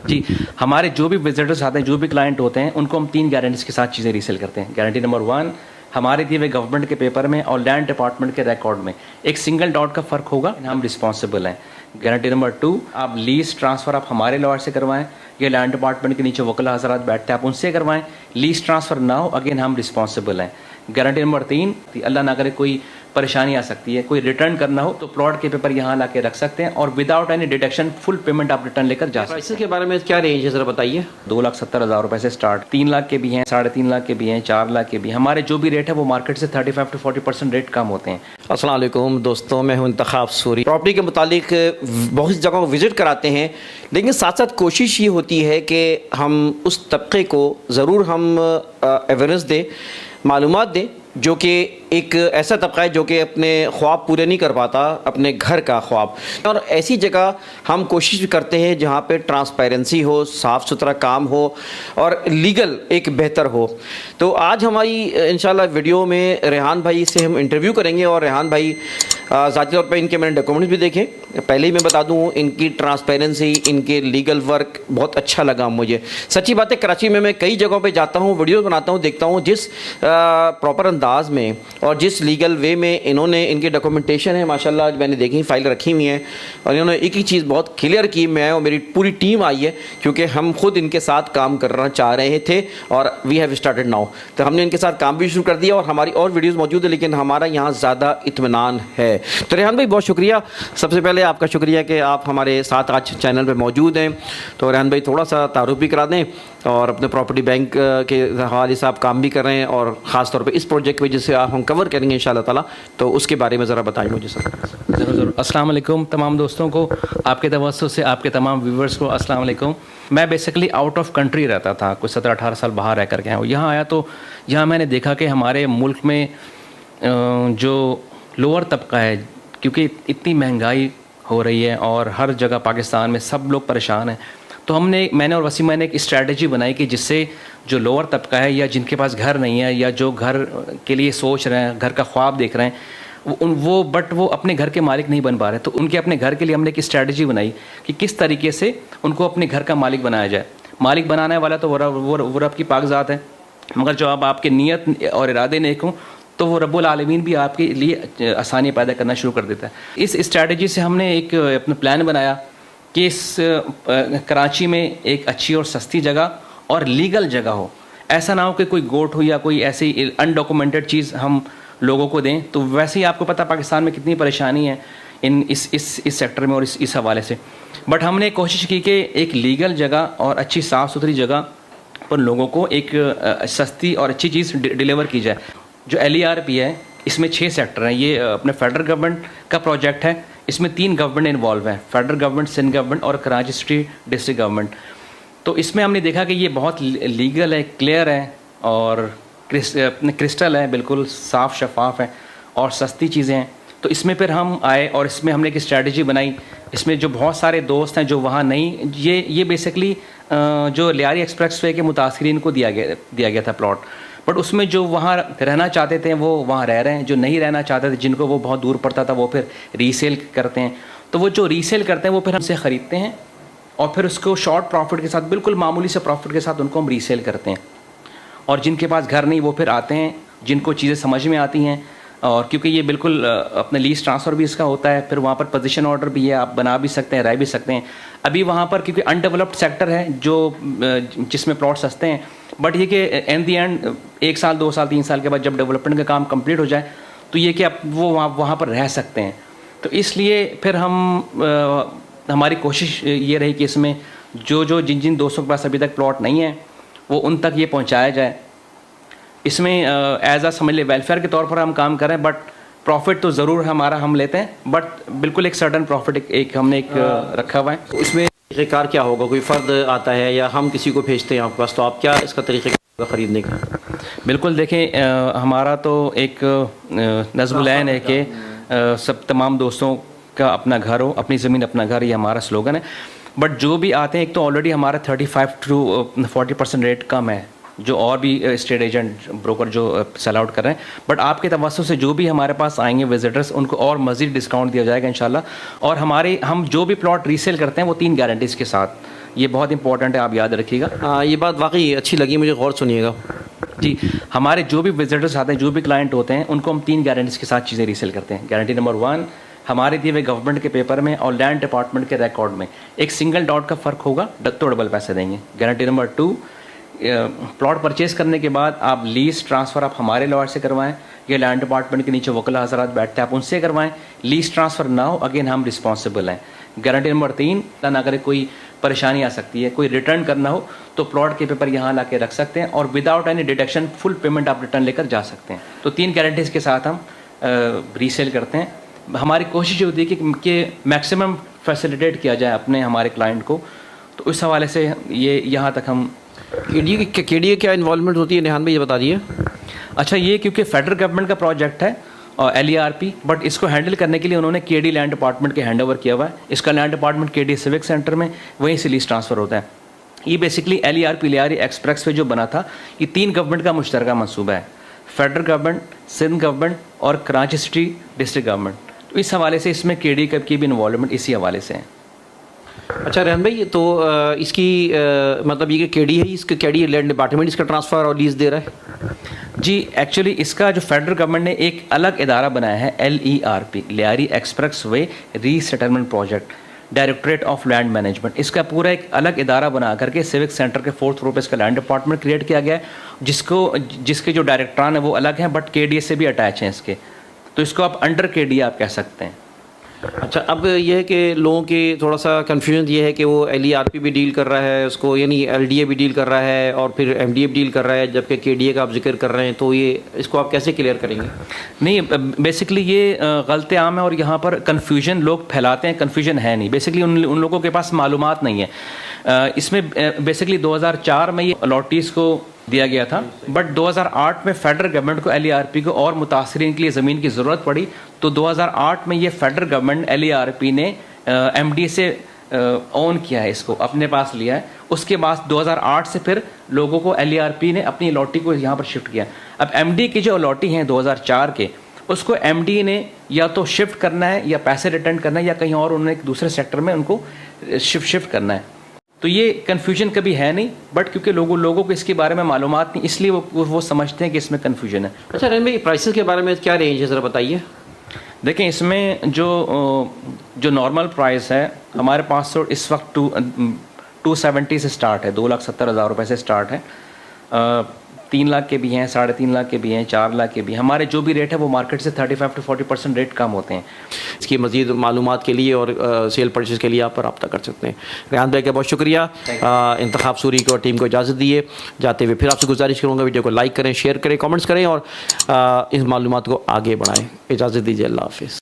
जी, हमारे जो भी विजिटर्स आते हैं, जो भी क्लाइंट होते हैं, उनको हम 3 गारंटीज़ के साथ चीज़ें रीसेल करते हैं। गारंटी नंबर 1, हमारे दिए हुए गवर्नमेंट के पेपर में और लैंड डिपार्टमेंट के रिकॉर्ड में एक सिंगल डॉट का फ़र्क होगा, हम रिस्पॉन्सिबल हैं। गारंटी नंबर 2, आप लीज ट्रांसफ़र आप हमारे लॉयर से करवाएं या लैंड डिपार्टमेंट के नीचे वकील हज़रात बैठते हैं, आप उनसे करवाएं। लीज ट्रांसफ़र ना हो, अगेन हम रिस्पॉन्सिबल हैं। गारंटी नंबर 3, अल्लाह ना करे कोई परेशानी आ सकती है, कोई रिटर्न करना हो तो प्लॉट के पेपर यहाँ ला के रख सकते हैं और without any deduction full payment आप रिटर्न लेकर जा सकते हैं। प्राइसेस के बारे में क्या रेंज है ज़रा बताइए। 2,70,000 रुपए से स्टार्ट, 3 लाख के भी हैं, 3.5 लाख के भी हैं, 4 लाख के भी। हमारे जो भी रेट है वो मार्केट से 35 to 40% रेट कम होते हैं। अस्सलाम वालेकुम दोस्तों, मैं हूं इंतखाब सूरी। प्रॉपर्टी के मुतालिक बहुत सी जगहों को विज़िट कराते हैं, लेकिन साथ साथ कोशिश ये होती है कि हम उस तबके को ज़रूर हम अवेयरनेस दें, मालूमात दें, जो कि एक ऐसा तबका है जो कि अपने ख्वाब पूरे नहीं कर पाता, अपने घर का ख्वाब। और ऐसी जगह हम कोशिश भी करते हैं जहाँ पे ट्रांसपेरेंसी हो, साफ़ सुथरा काम हो और लीगल एक बेहतर हो। तो आज हमारी इंशाल्लाह वीडियो में रेहान भाई से हम इंटरव्यू करेंगे और रेहान भाई ज़ाती तौर पर इनके मैंने डॉक्यूमेंट्स भी देखे। पहले ही मैं बता दूँ, इनकी ट्रांसपेरेंसी, इनके लीगल वर्क बहुत अच्छा लगा मुझे। सच्ची बात है, कराची में मैं कई जगहों पे जाता हूँ, वीडियो बनाता हूँ, देखता हूँ जिस प्रॉपर अंदाज में और जिस लीगल वे में इन्होंने, इनकी डॉक्यूमेंटेशन है माशाल्लाह, मैंने देखी, फाइल रखी हुई है और इन्होंने एक ही चीज़ बहुत क्लियर की। मैं और मेरी पूरी टीम आई है क्योंकि हम खुद इनके साथ काम करना चाह रहे थे और वी हैव स्टार्टेड नाउ। तो हमने इनके साथ काम भी शुरू कर दिया और हमारी और वीडियोज़ मौजूद है, लेकिन हमारा यहाँ ज़्यादा इत्मीनान है। तो रेहान भाई बहुत शुक्रिया, सबसे पहले आपका शुक्रिया कि आप हमारे साथ आज चैनल पर मौजूद हैं। तो रेहान भाई थोड़ा सा तारुफ भी करा दें और अपने प्रॉपर्टी बैंक के हवाले से आप काम भी कर रहे हैं और ख़ास तौर पे इस प्रोजेक्ट में जिसे आप हम कवर करेंगे इंशाल्लाह ताला, तो उसके बारे में ज़रा बताएं मुझे सर। ज़रूर ज़रूर। अस्सलाम वालेकुम तमाम दोस्तों को, आपके तवज्जुह से आपके तमाम व्यूवर्स को अस्सलाम वालेकुम। मैं बेसिकली आउट ऑफ कंट्री रहता था, कुछ 17-18 साल बाहर रह कर के आया हूँ। यहाँ आया तो यहाँ मैंने देखा कि हमारे मुल्क में जो लोअर तबका है, क्योंकि इतनी महंगाई हो रही है और हर जगह पाकिस्तान में सब लोग परेशान हैं, तो मैंने और वसीम ने एक स्ट्रैटेजी बनाई कि जिससे जो लोअर तबका है या जिनके पास घर नहीं है या जो घर के लिए सोच रहे हैं, घर का ख्वाब देख रहे हैं, वो अपने घर के मालिक नहीं बन पा रहे, तो उनके अपने घर के लिए हमने एक स्ट्रैटेजी बनाई कि किस तरीके से उनको अपने घर का मालिक बनाया जाए। मालिक बनाने वाला तो वो रब की पाकज़ात है, मगर जो अब आपके नीयत और इरादे नेक हों तो वो रब्बुल आलमीन भी आपके लिए आसानी पैदा करना शुरू कर देता है। इस स्ट्रैटेजी से हमने एक अपना प्लान बनाया कि इस कराची में एक अच्छी और सस्ती जगह और लीगल जगह हो। ऐसा ना हो कि कोई गोट हो या कोई ऐसी अनडॉक्यूमेंटेड चीज़ हम लोगों को दें। तो वैसे ही आपको पता पाकिस्तान में कितनी परेशानी है इस सेक्टर में और इस हवाले से। बट हमने कोशिश की कि एक लीगल जगह और अच्छी साफ़ सुथरी जगह पर लोगों को एक सस्ती और अच्छी चीज़ डिलीवर की जाए। जो LERP है, इसमें 6 सेक्टर हैं। ये अपने फेडरल गवर्नमेंट का प्रोजेक्ट है। इसमें 3 गवर्नमेंट इन्वॉल्व हैं, फेडरल गवर्नमेंट, सिंध गवर्नमेंट और कराची सिटी डिस्ट्रिक्ट गवर्नमेंट। तो इसमें हमने देखा कि ये बहुत लीगल है, क्लियर है और क्रिस्टल है, बिल्कुल साफ़ शफाफ है और सस्ती चीज़ें हैं। तो इसमें फिर हम आए और इसमें हमने एक स्ट्रैटेजी बनाई। इसमें जो बहुत सारे दोस्त हैं जो वहाँ नहीं, ये बेसिकली जो लियारी एक्सप्रेस वे के मुतासरीन को दिया गया था प्लॉट, बट उसमें जो वहाँ रहना चाहते थे वो वहाँ रह रहे हैं, जो नहीं रहना चाहते थे, जिनको वो बहुत दूर पड़ता था, वो फिर रीसेल करते हैं। तो वो जो रीसेल करते हैं वो फिर हमसे ख़रीदते हैं और फिर उसको शॉर्ट प्रॉफिट के साथ, बिल्कुल मामूली से प्रॉफिट के साथ उनको हम रीसेल करते हैं। और जिनके पास घर नहीं वो फिर आते हैं, जिनको चीज़ें समझ में आती हैं, और क्योंकि ये बिल्कुल अपने लीज ट्रांसफ़र भी इसका होता है, फिर वहाँ पर पोजीशन ऑर्डर भी है, आप बना भी सकते हैं, रह भी सकते हैं। अभी वहाँ पर क्योंकि अनडेवलप्ड सेक्टर है जो जिसमें प्लॉट सस्ते हैं, बट ये कि एट दी एंड 1 साल 2 साल 3 साल के बाद जब डेवलपमेंट का काम कंप्लीट हो जाए तो ये कि आप वो वहाँ पर रह सकते हैं। तो इसलिए फिर हमारी कोशिश ये रही कि इसमें जिन दोस्तों के पास अभी तक प्लॉट नहीं है वो उन तक ये पहुँचाया जाए। इसमें एज आ समझ ले वेलफेयर के तौर पर हम काम कर रहे हैं, बट प्रॉफिट तो ज़रूर हम लेते हैं, बट बिल्कुल एक सर्टन प्रॉफिट हमने रखा हुआ है। इसमें तरीक़ाकार क्या होगा? कोई फ़र्द आता है या हम किसी को भेजते हैं आपके पास, तो आप क्या इसका तरीक़ा ख़रीदने का? बिल्कुल देखें, हमारा तो एक नज़्म-उल-ऐन है कि सब तमाम दोस्तों का अपना घर हो, अपनी ज़मीन अपना घर, ये हमारा स्लोगन है। बट जो भी आते हैं, एक तो ऑलरेडी हमारा 35 to 40% रेट कम है, जो और भी स्टेट एजेंट ब्रोकर जो सेल आउट कर रहे हैं। बट आपके तवज्जुह से जो भी हमारे पास आएंगे विजिटर्स, उनको और मज़ीद डिस्काउंट दिया जाएगा इंशाल्लाह। और हम जो भी प्लॉट रीसेल करते हैं वो 3 गारंटीज़ के साथ ये बहुत इंपॉर्टेंट है, आप याद रखिएगा। ये बात वाकई अच्छी लगी मुझे, गौर सुनिएगा। जी, हमारे जो भी विजिटर्स आते हैं, जो भी क्लाइंट होते हैं, उनको हम 3 गारंटीज के साथ चीज़ें रीसेल करते हैं। गारंटी नंबर 1 हमारे दिए हुए गवर्नमेंट के पेपर में और लैंड डिपार्टमेंट के रिकॉर्ड में एक सिंगल डॉट का फ़र्क होगा तो डबल पैसे देंगे। गारंटी नंबर 2 प्लॉट परचेज करने के बाद आप लीज ट्रांसफ़र आप हमारे लॉयर से करवाएं या लैंड डिपार्टमेंट के नीचे वकला हजरात बैठते हैं आप उनसे करवाएं। लीज ट्रांसफ़र ना हो, अगेन हम रिस्पॉन्सिबल हैं। गारंटी नंबर 3 ना अगर कोई परेशानी आ सकती है, कोई रिटर्न करना हो तो प्लॉट के पेपर यहाँ ला के रख सकते हैं और without any deduction full payment आप रिटर्न लेकर जा सकते हैं। तो 3 गारंटीज़ के साथ हम रीसेल करते हैं। हमारी कोशिश ये होती है कि मैक्सिमम फैसिलिटेट किया जाए अपने हमारे क्लाइंट को, तो इस हवाले से ये यहाँ तक हम। केडीए क्या इन्वॉल्वमेंट होती है नेहान भाई, ये बता दिए। अच्छा, ये क्योंकि फेडरल गवर्नमेंट का प्रोजेक्ट है और LERP, बट इसको हैंडल करने के लिए उन्होंने केडी लैंड डिपार्टमेंट के हैंड ओवर किया हुआ है। इसका land department KD civic centre में, वहीं से लीज ट्रांसफ़र होता है। ये basically LERP Lyari express way जो बना था, ये 3 गवर्नमेंट का मुश्तरका मंसूबा है, फेडरल गवर्नमेंट, सिंध गवर्नमेंट और कराची सिटी डिस्ट्रिक्ट गवर्नमेंट। तो इस हवाले से इसमें केडी की भी इन्वॉल्वमेंट इसी हवाले से है। अच्छा रेहान भाई, तो इसकी मतलब ये केडी है, इसका केडी लैंड डिपार्टमेंट इसका ट्रांसफ़र और लीज दे रहा है? जी, एक्चुअली इसका जो फेडरल गवर्नमेंट ने एक अलग इदारा बनाया है LERP Lyari express way resettlement project, directorate of land management. इसका पूरा एक अलग इदारा बना करके सिविक सेंटर के 4th फ्लोर पे इसका लैंड डिपार्टमेंट क्रिएट किया गया है, जिसके जो डायरेक्टरान है वो अलग हैं, बट KDA से भी अटैच हैं इसके, तो इसको आप अंडर KDA आप कह सकते हैं। अच्छा, अब यह है कि लोगों के थोड़ा सा कन्फ्यूजन ये है कि वो LERP भी डील कर रहा है उसको, यानी LDA भी डील कर रहा है और फिर MDA भी डील कर रहा है, जबकि KDA का आप जिक्र कर रहे हैं, तो ये इसको आप कैसे क्लियर करेंगे? नहीं, बेसिकली ये गलत आम है और यहाँ पर कन्फ्यूजन लोग फैलाते हैं, कन्फ्यूजन है नहीं। बेसिकली उन लोगों के पास मालूमात नहीं है। इसमें बेसिकली 2004 में ये अलॉटीज़ को दिया गया था, बट 2008 में फेडरल गवर्नमेंट को LERP को और मुतासरीन के लिए ज़मीन की ज़रूरत पड़ी, तो 2008 में ये फेडरल गवर्नमेंट LERP ने MDA से ओन किया है, इसको अपने पास लिया है। उसके बाद 2008 से फिर लोगों को LERP ने अपनी अलॉटी को यहाँ पर शिफ्ट किया। अब MDA की जो अलॉटी हैं 2004 के, उसको MDA ने या तो शिफ्ट करना है या पैसे रिटर्न करना है या कहीं और उन्होंने एक दूसरे सेक्टर में उनको शिफ्ट करना है। तो ये कन्फ्यूजन कभी है नहीं, बट क्योंकि लोगों को इसके बारे में मालूमात नहीं, इसलिए वो समझते हैं कि इसमें कन्फ्यूजन है। अच्छा रेहान भाई, प्राइसेस के बारे में क्या रेंज है, ज़रा बताइए। देखें, इसमें जो नॉर्मल प्राइस है हमारे पास तो इस वक्त 270 से स्टार्ट है, 2,70,000 रुपये से स्टार्ट है। 3 लाख के भी हैं, 3.5 लाख के भी हैं, 4 लाख के भी। हमारे जो भी रेट है वो मार्केट से 35 से 40% रेट कम होते हैं। इसकी मज़ीद मालूमात के लिए और सेल परचेज के लिए आप पर रब्ता कर सकते हैं। रेहान भाई का बहुत शुक्रिया। इंतखाब सूरी को और टीम को इजाज़त दिए जाते हुए फिर आपसे गुजारिश करूँगा, वीडियो को लाइक करें, शेयर करें, कमेंट्स करें और इस मालूमात को आगे बढ़ाएँ। इजाज़त दीजिए, अल्लाह हाफ़िज़।